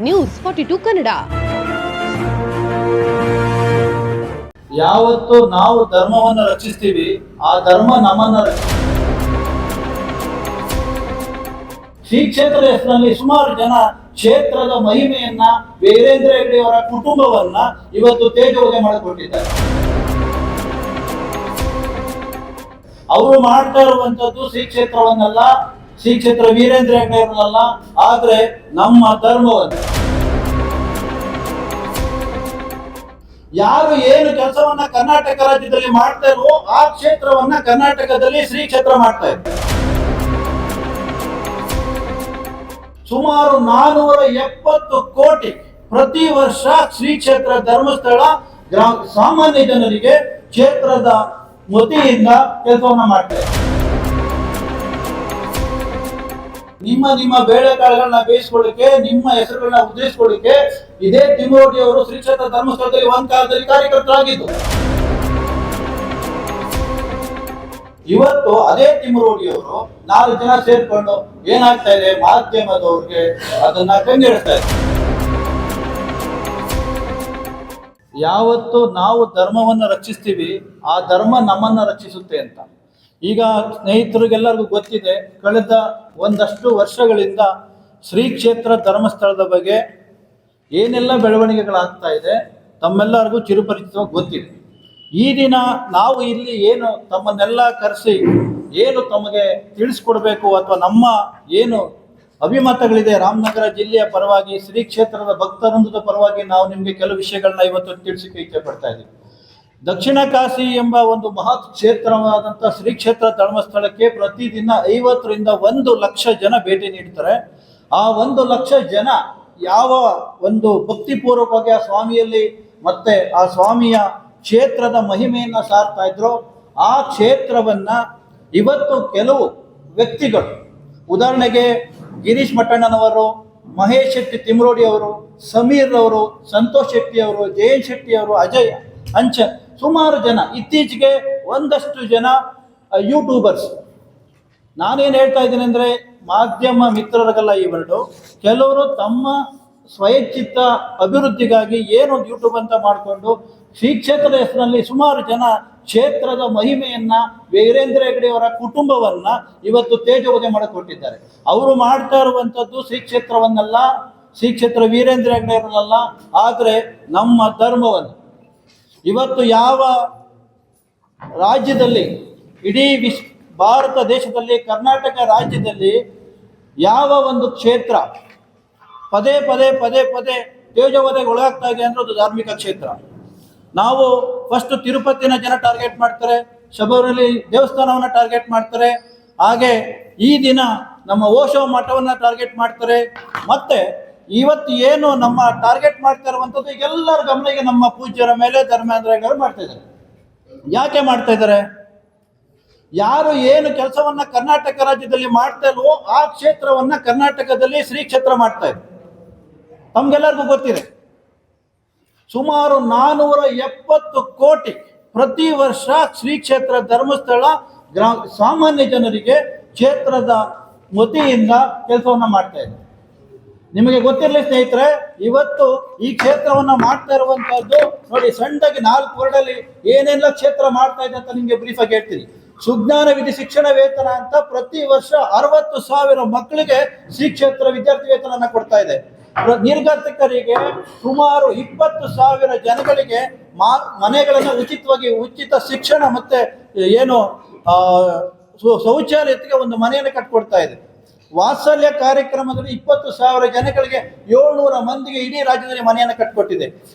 News 42 Kannada. ಯಾವತ್ತು ನಾವು ಧರ್ಮವನ್ನು ರಕ್ಷಿಸ್ತೀವಿ ಆ ಧರ್ಮ ನಮ್ಮನ್ನ ಶ್ರೀ ಕ್ಷೇತ್ರದ ಹೆಸರಿನಲ್ಲಿ ಸುಮಾರು ಜನ ಕ್ಷೇತ್ರದ ಮಹಿಮೆಯನ್ನ ವೀರೇಂದ್ರ ಹೆಗ್ಗಡೆ ಅವರ ಕುಟುಂಬವನ್ನ ಇವತ್ತು ತೇಜೋವಧೆ ಮಾಡಿಕೊಟ್ಟಿದ್ದಾರೆ. ಅವರು ಮಾಡ್ತಾ ಇರುವಂತದ್ದು ಶ್ರೀ ಕ್ಷೇತ್ರವನ್ನಲ್ಲ, ಶ್ರೀ ಕ್ಷೇತ್ರ ವೀರೇಂದ್ರ ಹೆಗ್ಗಡೆ ಅವರಲ್ಲ, ಆದ್ರೆ ನಮ್ಮ ಧರ್ಮವನ್ನು. ಯಾರು ಏನು ಕೆಲಸವನ್ನ ಕರ್ನಾಟಕ ರಾಜ್ಯದಲ್ಲಿ ಮಾಡ್ತಾ ಇರೋ ಆ ಕ್ಷೇತ್ರವನ್ನ ಕರ್ನಾಟಕದಲ್ಲಿ ಶ್ರೀ ಕ್ಷೇತ್ರ ಮಾಡ್ತಾ ಇದ್ದಾರೆ. ಸುಮಾರು 470 ಕೋಟಿ ಪ್ರತಿ ವರ್ಷ ಶ್ರೀ ಕ್ಷೇತ್ರ ಧರ್ಮಸ್ಥಳ ಸಾಮಾನ್ಯ ಜನರಿಗೆ ಕ್ಷೇತ್ರದ ವತಿಯಿಂದ ಕೆಲಸವನ್ನ ಮಾಡ್ತಾರೆ. ನಿಮ್ಮ ಬೇಳೆಕಾಳುಗಳನ್ನ ಬೇಯಿಸ್ಕೊಳ್ಳಿಕ್ಕೆ, ನಿಮ್ಮ ಹೆಸರುಗಳನ್ನ ಉದ್ದೇಶಿಸ್ಕೊಳ್ಳಿಕ್ಕೆ ಇದೇ ತಿಮ್ಮೋಡಿ ಅವರು ಶ್ರೀ ಕ್ಷೇತ್ರ ಧರ್ಮಸ್ಥಳದಲ್ಲಿ ಒಂದ್ ಕಾಲದಲ್ಲಿ ಕಾರ್ಯಕರ್ತರಾಗಿದ್ದು. ಇವತ್ತು ಅದೇ ತಿಮ್ಮರೋಡಿ ಅವರು 4 ಜನ ಸೇರ್ಕೊಂಡು ಏನಾಗ್ತಾ ಇದೆ, ಮಾಧ್ಯಮದವ್ರಿಗೆ ಅದನ್ನ ಕಂಗೆಡಿಸ್ತಾ ಇದೆ. ಯಾವತ್ತು ನಾವು ಧರ್ಮವನ್ನು ರಕ್ಷಿಸ್ತೀವಿ ಆ ಧರ್ಮ ನಮ್ಮನ್ನ ರಕ್ಷಿಸುತ್ತೆ ಅಂತ. ಈಗ ಸ್ನೇಹಿತರಿಗೆಲ್ಲರಿಗೂ ಗೊತ್ತಿದೆ, ಕಳೆದ ಒಂದಷ್ಟು ವರ್ಷಗಳಿಂದ ಶ್ರೀ ಕ್ಷೇತ್ರ ಧರ್ಮಸ್ಥಳದ ಬಗ್ಗೆ ಏನೆಲ್ಲ ಬೆಳವಣಿಗೆಗಳಾಗ್ತಾ ಇದೆ ತಮ್ಮೆಲ್ಲರಿಗೂ ಚಿರಪರಿಚಿತವಾಗಿ ಗೊತ್ತಿದೆ. ಈ ದಿನ ನಾವು ಇಲ್ಲಿ ಏನು ತಮ್ಮನ್ನೆಲ್ಲ ಕರೆಸಿ ಏನು ತಮಗೆ ತಿಳಿಸ್ಕೊಡ್ಬೇಕು ಅಥವಾ ನಮ್ಮ ಏನು ಅಭಿಮತಗಳಿದೆ ರಾಮನಗರ ಜಿಲ್ಲೆಯ ಪರವಾಗಿ, ಶ್ರೀ ಕ್ಷೇತ್ರದ ಭಕ್ತವೃಂದದ ಪರವಾಗಿ ನಾವು ನಿಮಗೆ ಕೆಲವು ವಿಷಯಗಳನ್ನ ಇವತ್ತು ತಿಳಿಸಕ್ಕೆ ಇಚ್ಛೆ ಪಡ್ತಾ ಇದ್ದೀವಿ. ದಕ್ಷಿಣ ಕಾಶಿ ಎಂಬ ಒಂದು ಮಹತ್ ಕ್ಷೇತ್ರವಾದಂಥ ಶ್ರೀ ಕ್ಷೇತ್ರ ಧರ್ಮಸ್ಥಳಕ್ಕೆ ಪ್ರತಿದಿನ 50 ರಿಂದ 1 ಲಕ್ಷ ಜನ ಭೇಟಿ ನೀಡ್ತಾರೆ. ಆ 1 ಲಕ್ಷ ಜನ ಯಾವ ಒಂದು ಭಕ್ತಿಪೂರ್ವಕವಾಗಿ ಆ ಸ್ವಾಮಿಯಲ್ಲಿ ಮತ್ತೆ ಆ ಸ್ವಾಮಿಯ ಕ್ಷೇತ್ರದ ಮಹಿಮೆಯನ್ನ ಸಾರ್ತಾ ಇದ್ರು, ಆ ಕ್ಷೇತ್ರವನ್ನ ಇವತ್ತು ಕೆಲವು ವ್ಯಕ್ತಿಗಳು, ಉದಾಹರಣೆಗೆ ಗಿರೀಶ್ ಮಠಣ್ಣನವರು, ಮಹೇಶ್ ಶೆಟ್ಟಿ ತಿಮ್ಮರೋಡಿ ಅವರು, ಸಮೀರ್ ಅವರು, ಸಂತೋಷ್ ಶೆಟ್ಟಿ ಅವರು, ಜಯಂತ್ ಶೆಟ್ಟಿ ಅವರು, ಅಜಯ್ ಅಂಚನ್, ಸುಮಾರು ಜನ, ಇತ್ತೀಚೆಗೆ ಒಂದಷ್ಟು ಜನ ಯೂಟ್ಯೂಬರ್ಸ್. ನಾನೇನು ಹೇಳ್ತಾ ಇದ್ದೀನಿ ಅಂದರೆ ಮಾಧ್ಯಮ ಮಿತ್ರರಿಗೆಲ್ಲ ಇವರು ಕೆಲವರು ತಮ್ಮ ಸ್ವಯಚ್ಛಿತ್ತ ಅಭಿವೃದ್ಧಿಗಾಗಿ ಏನೊಂದು ಯೂಟ್ಯೂಬ್ ಅಂತ ಮಾಡಿಕೊಂಡು ಶ್ರೀ ಕ್ಷೇತ್ರದ ಹೆಸರಿನಲ್ಲಿ ಸುಮಾರು ಜನ ಕ್ಷೇತ್ರದ ಮಹಿಮೆಯನ್ನ ವೀರೇಂದ್ರ ಹೆಗ್ಗಡೆ ಅವರ ಕುಟುಂಬವನ್ನ ಇವತ್ತು ತೇಜೋವಧೆ ಮಾಡಿಕೊಟ್ಟಿದ್ದಾರೆ. ಅವರು ಮಾಡ್ತಾ ಇರುವಂಥದ್ದು ಶ್ರೀ ಕ್ಷೇತ್ರವನ್ನಲ್ಲ, ಶ್ರೀ ಕ್ಷೇತ್ರ ವೀರೇಂದ್ರ ಹೆಗ್ಗಡೆ ಅವರಲ್ಲ, ಆದರೆ ನಮ್ಮ ಧರ್ಮವನ್ನು. ಇವತ್ತು ಯಾವ ರಾಜ್ಯದಲ್ಲಿ ಇಡೀ ಭಾರತ ದೇಶದಲ್ಲಿ, ಕರ್ನಾಟಕ ರಾಜ್ಯದಲ್ಲಿ ಯಾವ ಒಂದು ಕ್ಷೇತ್ರ ಪದೇ ಪದೇ ಪದೇ ಪದೇ ತೇಜೋವಧೆಗೆ ಒಳಗಾಗ್ತಾ ಇದೆ ಅಂದ್ರೆ ಅದು ಧಾರ್ಮಿಕ ಕ್ಷೇತ್ರ. ನಾವು ಫಸ್ಟ್ ತಿರುಪತಿನ ಜನ ಟಾರ್ಗೆಟ್ ಮಾಡ್ತಾರೆ, ಶಬರಿಮಲೆ ದೇವಸ್ಥಾನವನ್ನ ಟಾರ್ಗೆಟ್ ಮಾಡ್ತಾರೆ, ಹಾಗೆ ಈ ದಿನ ನಮ್ಮ ಓಶೋ ಮಠವನ್ನ ಟಾರ್ಗೆಟ್ ಮಾಡ್ತಾರೆ. ಮತ್ತೆ ಇವತ್ತು ಏನು ನಮ್ಮ ಟಾರ್ಗೆಟ್ ಮಾಡ್ತಾ ಇರುವಂಥದ್ದು ಎಲ್ಲರ ಗಮನಿಗೆ ನಮ್ಮ ಪೂಜ್ಯರ ಮೇಲೆ ಧರ್ಮೇಂದ್ರ ಹೆಗ್ಗಡೆ ಮಾಡ್ತಾ ಇದ್ದಾರೆ. ಯಾಕೆ ಮಾಡ್ತಾ ಇದ್ದಾರೆ? ಯಾರು ಏನು ಕೆಲಸವನ್ನ ಕರ್ನಾಟಕ ರಾಜ್ಯದಲ್ಲಿ ಮಾಡ್ತಾ ಇಲ್ವೋ ಆ ಕ್ಷೇತ್ರವನ್ನ ಕರ್ನಾಟಕದಲ್ಲಿ ಶ್ರೀ ಕ್ಷೇತ್ರ ಮಾಡ್ತಾ ಇದೆ. ತಮ್ಗೆಲ್ಲರಿಗೂ ಗೊತ್ತಿದೆ, ಸುಮಾರು 470 ಕೋಟಿ ಪ್ರತಿ ವರ್ಷ ಶ್ರೀ ಕ್ಷೇತ್ರ ಧರ್ಮಸ್ಥಳ ಸಾಮಾನ್ಯ ಜನರಿಗೆ ಕ್ಷೇತ್ರದ ವತಿಯಿಂದ ಕೆಲಸವನ್ನ ಮಾಡ್ತಾ ಇದೆ. ನಿಮಗೆ ಗೊತ್ತಿರಲಿ ಸ್ನೇಹಿತರೆ, ಇವತ್ತು ಈ ಕ್ಷೇತ್ರವನ್ನ ಮಾಡ್ತಾ ಇರುವಂತಹದ್ದು ನೋಡಿ, ಸಣ್ಣದಾಗಿ 4 ವರ್ಡಲ್ಲಿ ಏನೆಲ್ಲ ಕ್ಷೇತ್ರ ಮಾಡ್ತಾ ಇದೆ ಅಂತ ನಿಮ್ಗೆ ಬ್ರೀಫ್ ಆಗಿ ಹೇಳ್ತೀನಿ. ಸುಜ್ಞಾನ ವಿಧಿ ಶಿಕ್ಷಣ ವೇತನ ಅಂತ ಪ್ರತಿ ವರ್ಷ 60,000 ಮಕ್ಕಳಿಗೆ ಶ್ರೀ ಕ್ಷೇತ್ರ ವಿದ್ಯಾರ್ಥಿ ವೇತನ ಕೊಡ್ತಾ ಇದೆ. ನಿರ್ಗತಿಕರಿಗೆ ಸುಮಾರು 20,000 ಜನಗಳಿಗೆ ಮನೆಗಳನ್ನು ಉಚಿತ ಶಿಕ್ಷಣ ಮತ್ತೆ ಏನು ಶೌಚಾಲಯಕ್ಕೆ ಒಂದು ಮನೆಯನ್ನು ಕಟ್ಕೊಡ್ತಾ ಇದೆ. ವಾತ್ಸಲ್ಯ ಕಾರ್ಯಕ್ರಮದಲ್ಲಿ 20,000 ಜನಗಳಿಗೆ 700 ಮಂದಿಗೆ ಇಡೀ ರಾಜ್ಯದಲ್ಲಿ ಮನೆಯನ್ನು ಕಟ್ಕೊಟ್ಟಿದೆ.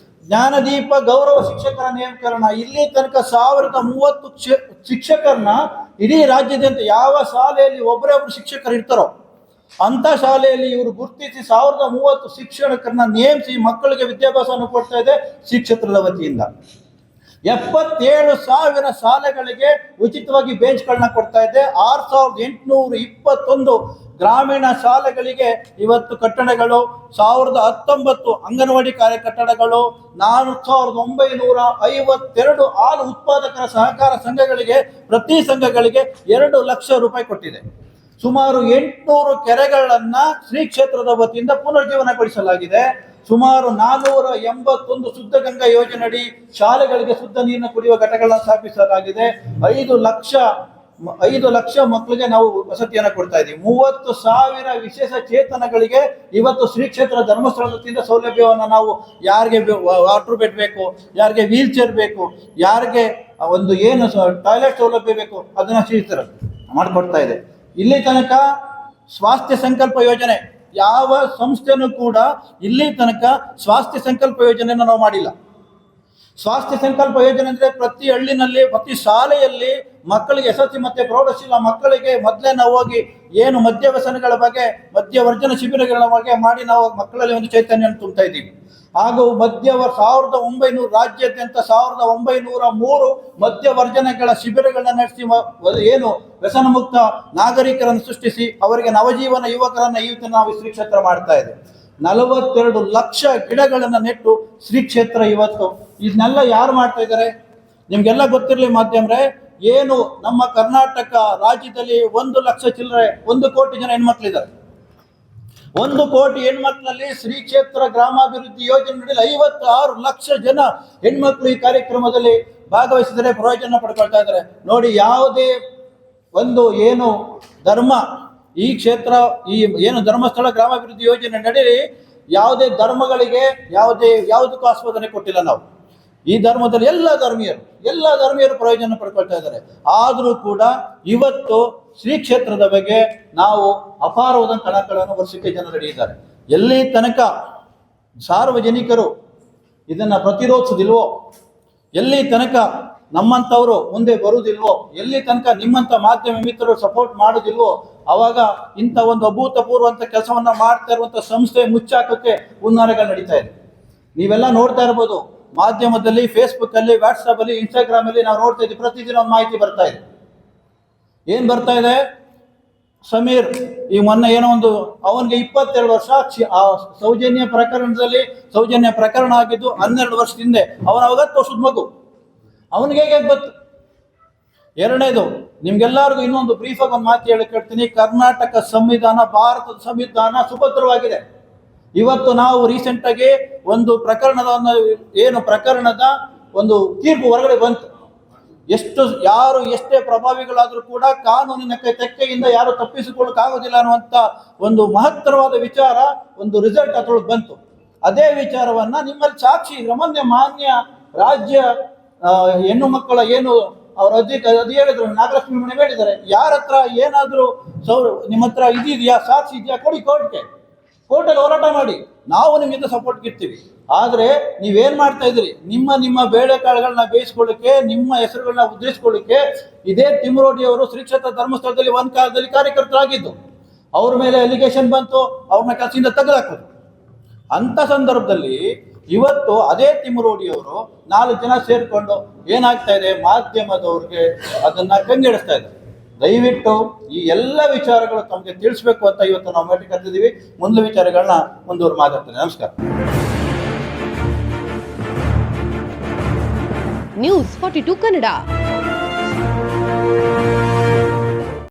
ಜ್ಞಾನದೀಪ ಗೌರವ ಶಿಕ್ಷಕರ ನೇಮಕರಣ, ಇಲ್ಲಿ ತನಕ 1030 ಶಿಕ್ಷಕರನ್ನ ಇಡೀ ರಾಜ್ಯದಂತೆ ಯಾವ ಶಾಲೆಯಲ್ಲಿ ಒಬ್ಬರೊಬ್ರು ಶಿಕ್ಷಕರು ಇರ್ತಾರೋ ಅಂತ ಶಾಲೆಯಲ್ಲಿ ಇವರು ಗುರುತಿಸಿ 1030 ಶಿಕ್ಷಕರನ್ನ ನೇಮಿಸಿ ಮಕ್ಕಳಿಗೆ ವಿದ್ಯಾಭ್ಯಾಸವನ್ನು ಕೊಡ್ತಾ ಇದೆ ಶ್ರೀ ಕ್ಷೇತ್ರದ ವತಿಯಿಂದ. 77,000 ಶಾಲೆಗಳಿಗೆ ಉಚಿತವಾಗಿ ಬೆಂಚ್ಗಳನ್ನ ಕೊಡ್ತಾ ಇದೆ. 6,821 ಗ್ರಾಮೀಣ ಶಾಲೆಗಳಿಗೆ ಇವತ್ತು ಕಟ್ಟಡಗಳು, 1019 ಅಂಗನವಾಡಿ ಕಾರ್ಯ ಕಟ್ಟಡಗಳು, 4,952 ಹಾಲು ಉತ್ಪಾದಕರ ಸಹಕಾರ ಸಂಘಗಳಿಗೆ ಪ್ರತಿ ಸಂಘಗಳಿಗೆ 2 ಲಕ್ಷ ರೂಪಾಯಿ ಕೊಟ್ಟಿದೆ. ಸುಮಾರು 800 ಕೆರೆಗಳನ್ನ ಶ್ರೀ ಕ್ಷೇತ್ರದ ವತಿಯಿಂದ ಪುನರ್ಜೀವನಗೊಳಿಸಲಾಗಿದೆ. ಸುಮಾರು 481 ಶುದ್ಧ ಗಂಗಾ ಯೋಜನೆಯಡಿ ಶಾಲೆಗಳಿಗೆ ಶುದ್ಧ ನೀರನ್ನು ಕುಡಿಯುವ ಘಟಕಗಳನ್ನು ಸ್ಥಾಪಿಸಲಾಗಿದೆ. 5 ಲಕ್ಷ ಮಕ್ಕಳಿಗೆ ನಾವು ವಸತಿಯನ್ನು ಕೊಡ್ತಾ ಇದ್ದೀವಿ. 30,000 ವಿಶೇಷ ಚೇತನಗಳಿಗೆ ಇವತ್ತು ಶ್ರೀ ಕ್ಷೇತ್ರ ಧರ್ಮಸ್ಥಳದಿಂದ ಸೌಲಭ್ಯವನ್ನು ನಾವು ಯಾರಿಗೆ ವಾಟರ್ ಬೆಡ್ ಬೇಕು, ಯಾರಿಗೆ ವೀಲ್ ಚೇರ್ ಬೇಕು, ಯಾರಿಗೆ ಒಂದು ಏನು ಟಾಯ್ಲೆಟ್ ಸೌಲಭ್ಯ ಬೇಕು ಅದನ್ನು ಶ್ರೀ ಮಾಡಿಕೊಡ್ತಾ ಇದೆ. ಇಲ್ಲಿ ತನಕ ಸ್ವಾಸ್ಥ್ಯ ಸಂಕಲ್ಪ ಯೋಜನೆ ಯಾವ ಸಂಸ್ಥೆನೂ ಕೂಡ ಇಲ್ಲಿ ತನಕ ಸ್ವಾಸ್ಥ್ಯ ಸಂಕಲ್ಪ ಯೋಜನೆಯನ್ನು ನಾವು ಮಾಡಿಲ್ಲ. ಸ್ವಾಸ್ಥ್ಯ ಸಂಕಲ್ಪ ಯೋಜನೆ ಅಂದರೆ ಪ್ರತಿ ಹಳ್ಳಿನಲ್ಲಿ ಪ್ರತಿ ಶಾಲೆಯಲ್ಲಿ ಮಕ್ಕಳಿಗೆ SSLC ಮತ್ತೆ ಪ್ರೌಢಶಾಲಾ ಮಕ್ಕಳಿಗೆ ಮೊದಲೇ ನಾವು ಹೋಗಿ ಏನು ಮದ್ಯ ವ್ಯಸನಗಳ ಬಗ್ಗೆ ಮದ್ಯವರ್ಜನ ಶಿಬಿರಗಳ ಬಗ್ಗೆ ಮಾಡಿ ನಾವು ಮಕ್ಕಳಲ್ಲಿ ಒಂದು ಚೈತನ್ಯವನ್ನು ತುಂಬ್ತಾ ಇದ್ದೀವಿ. ಹಾಗೂ 1900 ರಾಜ್ಯಾದ್ಯಂತ 1903 ಮದ್ಯವರ್ಜನೆಗಳ ಶಿಬಿರಗಳನ್ನ ನಡೆಸಿ ಏನು ವ್ಯಸನ ಮುಕ್ತ ನಾಗರಿಕರನ್ನು ಸೃಷ್ಟಿಸಿ ಅವರಿಗೆ ನವಜೀವನ ಯುವಕರನ್ನ ನಾವು ಶ್ರೀ ಕ್ಷೇತ್ರ ಮಾಡ್ತಾ ಇದೆ. 42 ಲಕ್ಷ ಗಿಡಗಳನ್ನು ನೆಟ್ಟು ಶ್ರೀ ಕ್ಷೇತ್ರ ಇವತ್ತು ಇದನ್ನೆಲ್ಲ ಯಾರು ಮಾಡ್ತಾ ಇದ್ದಾರೆ ನಿಮ್ಗೆಲ್ಲ ಗೊತ್ತಿರಲಿ ಮಾಧ್ಯಮರೇ. ಏನು ನಮ್ಮ ಕರ್ನಾಟಕ ರಾಜ್ಯದಲ್ಲಿ 1 ಲಕ್ಷ ಚಿಲ್ಲರೆ 1 ಕೋಟಿ ಜನ ಹೆಣ್ಮಕ್ಳಿದ್ದಾರೆ. 1 ಕೋಟಿ ಹೆಣ್ಮಕ್ಳಲ್ಲಿ ಶ್ರೀ ಕ್ಷೇತ್ರ ಗ್ರಾಮಾಭಿವೃದ್ಧಿ ಯೋಜನೆ ನಡೆಯಲು 56 ಲಕ್ಷ ಜನ ಹೆಣ್ಮಕ್ಳು ಈ ಕಾರ್ಯಕ್ರಮದಲ್ಲಿ ಭಾಗವಹಿಸಿದರೆ ಪ್ರಯೋಜನ ಪಡ್ಕೊಳ್ತಾ ಇದ್ದಾರೆ. ನೋಡಿ, ಯಾವುದೇ ಒಂದು ಏನು ಧರ್ಮ ಈ ಕ್ಷೇತ್ರ ಈ ಏನು ಧರ್ಮಸ್ಥಳ ಗ್ರಾಮಾಭಿವೃದ್ಧಿ ಯೋಜನೆ ನಡೆಯಲಿ ಯಾವುದೇ ಧರ್ಮಗಳಿಗೆ ಯಾವುದಕ್ಕೂ ಆಸ್ಪದನೆ ಕೊಟ್ಟಿಲ್ಲ ನಾವು. ಈ ಧರ್ಮದಲ್ಲಿ ಎಲ್ಲ ಧರ್ಮೀಯರು ಪ್ರಯೋಜನ ಪಡ್ಕೊಳ್ತಾ ಇದ್ದಾರೆ. ಆದರೂ ಕೂಡ ಇವತ್ತು ಶ್ರೀ ಕ್ಷೇತ್ರದ ಬಗ್ಗೆ ನಾವು ಅಪಾರವಾದ ಕಳಕಳಿಯನ್ನು ವರ್ಷಕ್ಕೆ ಜನ ನಡೆಯಿದ್ದಾರೆ. ಎಲ್ಲಿ ತನಕ ಸಾರ್ವಜನಿಕರು ಇದನ್ನು ಪ್ರತಿರೋಧಿಸುವುದಿಲ್ವೋ, ಎಲ್ಲಿ ತನಕ ನಮ್ಮಂಥವರು ಮುಂದೆ ಬರುವುದಿಲ್ವೋ, ಎಲ್ಲಿ ತನಕ ನಿಮ್ಮಂಥ ಮಾಧ್ಯಮ ಮಿತ್ರರು ಸಪೋರ್ಟ್ ಮಾಡೋದಿಲ್ವೋ, ಅವಾಗ ಇಂಥ ಒಂದು ಅಭೂತಪೂರ್ವ ಅಂತ ಕೆಲಸವನ್ನ ಮಾಡ್ತಾ ಇರುವಂಥ ಸಂಸ್ಥೆ ಮುಚ್ಚಾಕಕ್ಕೆ ಹುನ್ನಾರಗಳು ನಡೀತಾ ಇದೆ. ನೀವೆಲ್ಲ ನೋಡ್ತಾ ಇರ್ಬೋದು ಮಾಧ್ಯಮದಲ್ಲಿ, ಫೇಸ್ಬುಕ್ ಅಲ್ಲಿ, ವಾಟ್ಸಪ್ ಅಲ್ಲಿ, ಇನ್ಸ್ಟಾಗ್ರಾಮ್ ಅಲ್ಲಿ ನಾವು ನೋಡ್ತಾ ಇದ್ದೀವಿ. ಪ್ರತಿದಿನ ಒಂದು ಮಾಹಿತಿ ಬರ್ತಾ ಇದೆ. ಏನ್ ಬರ್ತಾ ಇದೆ? ಸಮೀರ್ ಈ ಮೊನ್ನೆ ಏನೋ ಒಂದು ಅವನಿಗೆ 22 ವರ್ಷ ಸೌಜನ್ಯ ಪ್ರಕರಣ ಆಗಿದ್ದು 12 ವರ್ಷದ ಹಿಂದೆ. ಅವನ 10 ವರ್ಷದ ಮಗು. ಅವನಿಗೆ ಹೇಗೆ ಗೊತ್ತು? ಎರಡನೇದು, ನಿಮ್ಗೆಲ್ಲರಿಗೂ ಇನ್ನೊಂದು ಬ್ರೀಫ್ ಆಗಿ ಒಂದು ಮಾತು ಹೇಳಿ ಕೇಳ್ತೀನಿ. ಕರ್ನಾಟಕ ಸಂವಿಧಾನ, ಭಾರತದ ಸಂವಿಧಾನ ಸುಭದ್ರವಾಗಿದೆ. ಇವತ್ತು ನಾವು ರೀಸೆಂಟ್ ಆಗಿ ಒಂದು ಪ್ರಕರಣದ ಒಂದು ತೀರ್ಪು ಹೊರಗಡೆ ಬಂತು. ಯಾರು ಎಷ್ಟೇ ಪ್ರಭಾವಿಗಳಾದರೂ ಕೂಡ ಕಾನೂನಿನ ತೆಕ್ಕೆಯಿಂದ ಯಾರು ತಪ್ಪಿಸಿಕೊಳ್ಳಕ್ಕಾಗೋದಿಲ್ಲ ಅನ್ನುವಂಥ ಒಂದು ಮಹತ್ತರವಾದ ವಿಚಾರ, ಒಂದು ರಿಸಲ್ಟ್ ಅದರೊಳಗೆ ಬಂತು. ಅದೇ ವಿಚಾರವನ್ನ ನಿಮ್ಮಲ್ಲಿ ಸಾಕ್ಷಿ ಮಾನ್ಯ ರಾಜ್ಯ ಹೆಣ್ಣು ಮಕ್ಕಳ ಏನು ಅವ್ರ ಅದು ಹೇಳಿದ್ರು, ನಾಗಲಕ್ಷ್ಮಿ ಮನೆ ಹೇಳಿದ್ದಾರೆ, ಯಾರ ಹತ್ರ ಏನಾದರೂ ನಿಮ್ಮ ಹತ್ರ ಇದೆಯಾ, ಸಾಕ್ಷಿ ಇದೆಯಾ, ಕೊಡಿ ಕೋರ್ಟಲ್ಲಿ ಹೋರಾಟ ಮಾಡಿ, ನಾವು ನಿಮ್ಮಿಂದ ಸಪೋರ್ಟ್ ಇರ್ತೀವಿ. ಆದರೆ ನೀವೇನ್ ಮಾಡ್ತಾ ಇದ್ರಿ, ನಿಮ್ಮ ಬೇಳೆಕಾಳುಗಳನ್ನ ಬೇಯಿಸ್ಕೊಳ್ಳಿಕ್ಕೆ, ನಿಮ್ಮ ಹೆಸರುಗಳನ್ನ ಉದ್ರಿಸ್ಕೊಳ್ಳಿಕ್ಕೆ ಇದೇ ತಿಮ್ಮರೋಡಿ ಅವರು ಶ್ರೀ ಕ್ಷೇತ್ರ ಧರ್ಮಸ್ಥಳದಲ್ಲಿ ಒಂದು ಕಾಲದಲ್ಲಿ ಕಾರ್ಯಕರ್ತರಾಗಿದ್ದು, ಅವ್ರ ಮೇಲೆ ಅಲಿಗೇಷನ್ ಬಂತು, ಅವ್ರನ್ನ ಕೆಲಸದಿಂದ ತೆಗೆದಾಕೋದು. ಅಂತ ಸಂದರ್ಭದಲ್ಲಿ ಇವತ್ತು ಅದೇ ತಿಮ್ಮರೋಡಿಯವರು 4 ಜನ ಸೇರ್ಕೊಂಡು ಏನಾಗ್ತಾ ಇದೆ, ಮಾಧ್ಯಮದವ್ರಿಗೆ ಅದನ್ನ ಕಂಗೆಡಿಸ್ತಾ ಇದ್ದಾರೆ. ದಯವಿಟ್ಟು ಈ ಎಲ್ಲ ವಿಚಾರಗಳು ತಮಗೆ ತಿಳಿಸ್ಬೇಕು ಅಂತ ಇವತ್ತು ನಾವು ಮೀಟಿಂಗ್ ಕರೆದಿದ್ದೀವಿ. ಮುಂದಿನ ವಿಚಾರಗಳನ್ನ ಮುಂದುವರೆದು ಮಾತಾಡ್ತೇನೆ. ನಮಸ್ಕಾರ. ನ್ಯೂಸ್ 42 ಕನ್ನಡ.